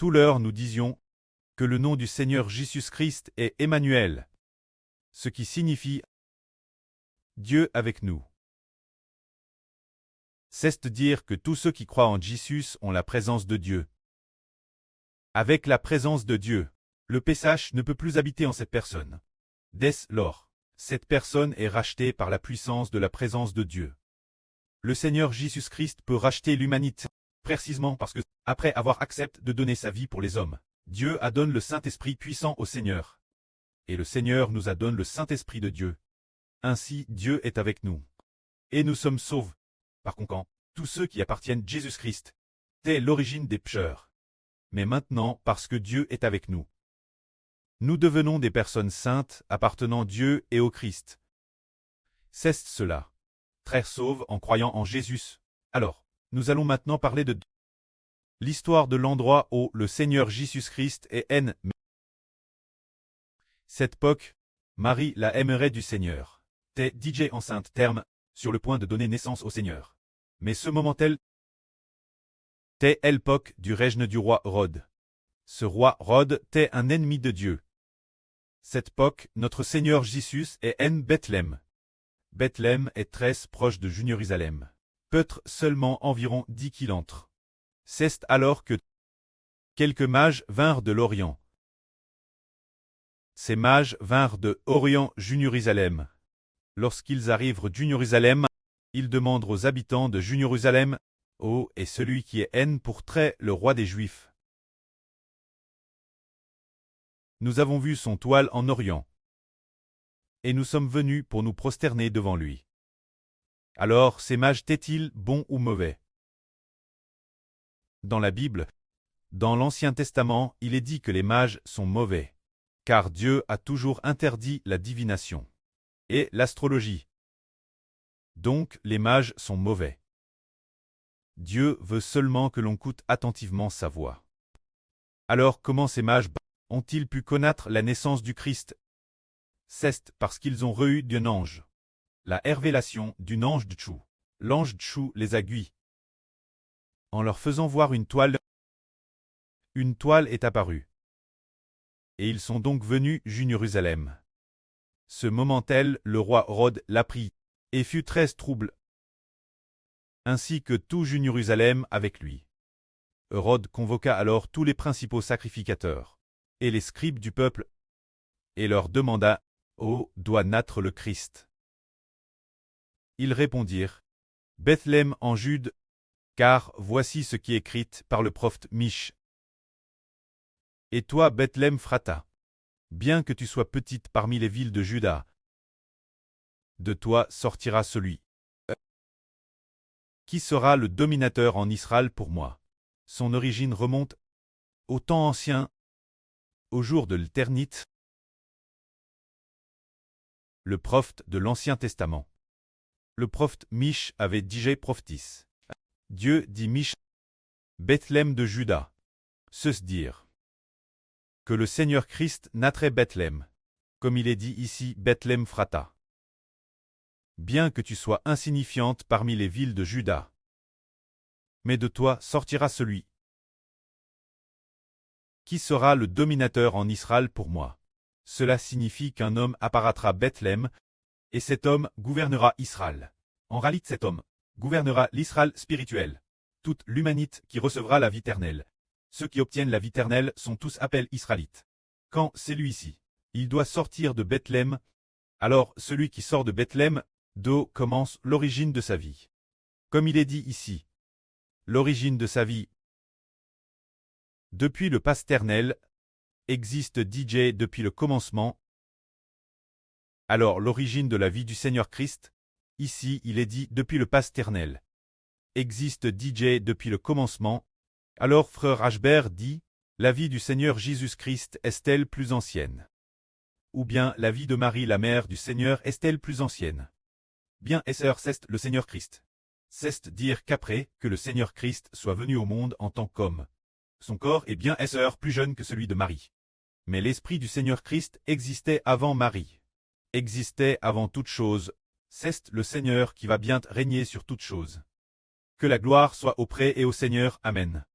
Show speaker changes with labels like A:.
A: tout l'heure nous disions que le nom du Seigneur Jésus-Christ est Emmanuel, ce qui signifie Dieu avec nous. C'est-à-dire que tous ceux qui croient en Jésus ont la présence de Dieu. Avec la présence de Dieu, le péchage ne peut plus habiter en cette personne. Dès lors, cette personne est rachetée par la puissance de la présence de Dieu. Le Seigneur Jésus-Christ peut racheter l'humanité, précisément parce que, après avoir accepté de donner sa vie pour les hommes, Dieu a donné le Saint-Esprit puissant au Seigneur. Et le Seigneur nous a donné le Saint-Esprit de Dieu. Ainsi, Dieu est avec nous. Et nous sommes sauvés. Par conséquent, tous ceux qui appartiennent à Jésus-Christ, c'est l'origine des pécheurs. Mais maintenant, parce que Dieu est avec nous, nous devenons des personnes saintes appartenant à Dieu et au Christ. C'est cela. Très sauve en croyant en Jésus. Alors, nous allons maintenant parler de l'histoire de l'endroit où le Seigneur Jésus-Christ est né. Cette époque, Marie la aimerait du Seigneur. T'es DJ enceinte terme, sur le point de donner naissance au Seigneur. Mais ce moment-elle, t'es l'époque du règne du roi Hérode. Ce roi Hérode t'es un ennemi de Dieu. Cette époque, notre Seigneur Jésus est en Bethléem. Bethléem est très proche de Jérusalem. Peut-être seulement environ 10 km. C'est alors que quelques mages vinrent de l'Orient. Ces mages vinrent de Orient Jérusalem. Lorsqu'ils arrivent à Jérusalem, ils demandent aux habitants de Jérusalem, « Oh, est celui qui est haine pour très le roi des Juifs. Nous avons vu son toile en Orient. Et nous sommes venus pour nous prosterner devant lui. Alors ces mages étaient-ils bons ou mauvais? Dans la Bible, dans l'Ancien Testament, il est dit que les mages sont mauvais, car Dieu a toujours interdit la divination et l'astrologie. Donc les mages sont mauvais. Dieu veut seulement que l'on écoute attentivement sa voix. Alors comment ces mages ont-ils pu connaître la naissance du Christ? C'est parce qu'ils ont reçu d'un ange. La révélation d'un ange de Tchou. L'ange de Tchou les a guidés. En leur faisant voir une toile est apparue. Et ils sont donc venus à Jérusalem. Ce moment-là, le roi Hérode l'apprit, et fut très troublé, ainsi que tout Jérusalem avec lui. Hérode convoqua alors tous les principaux sacrificateurs, et les scribes du peuple, et leur demanda, « Où doit naître le Christ ?» Ils répondirent, « Bethléem en Jude, car voici ce qui est écrit par le prophète Mich. Et toi, Bethléem Phrata, bien que tu sois petite parmi les villes de Juda, de toi sortira celui qui sera le dominateur en Israël pour moi. » Son origine remonte au temps ancien, au jour de l'éternité. Le prophète de l'Ancien Testament. Le prophète Mich avait dit prophétisse. Dieu dit Mich, Bethléem de Juda. Ceux dire que le Seigneur Christ naîtrait Bethléem, comme il est dit ici Bethléem Phrata. Bien que tu sois insignifiante parmi les villes de Juda, mais de toi sortira celui qui sera le dominateur en Israël pour moi. Cela signifie qu'un homme apparaîtra à Bethléem, et cet homme gouvernera Israël. En réalité, cet homme gouvernera l'Israël spirituel. Toute l'humanité qui recevra la vie éternelle. Ceux qui obtiennent la vie éternelle sont tous appelés Israélites. Quand celui-ci, il doit sortir de Bethléem, alors celui qui sort de Bethléem, d'où commence l'origine de sa vie. Comme il est dit ici, l'origine de sa vie, depuis le paternel, existe DJ depuis le commencement. Alors l'origine de la vie du Seigneur Christ, ici il est dit depuis le paternel, existe DJ depuis le commencement. Alors frère Ashbert dit, la vie du Seigneur Jésus-Christ est-elle plus ancienne? Ou bien la vie de Marie la mère du Seigneur est-elle plus ancienne? Bien c'est le Seigneur Christ. C'est dire qu'après que le Seigneur Christ soit venu au monde en tant qu'homme, son corps est bien plus jeune que celui de Marie. Mais l'Esprit du Seigneur Christ existait avant Marie. Existait avant toute chose, c'est le Seigneur qui va bien régner sur toute chose. Que la gloire soit auprès et au Seigneur. Amen.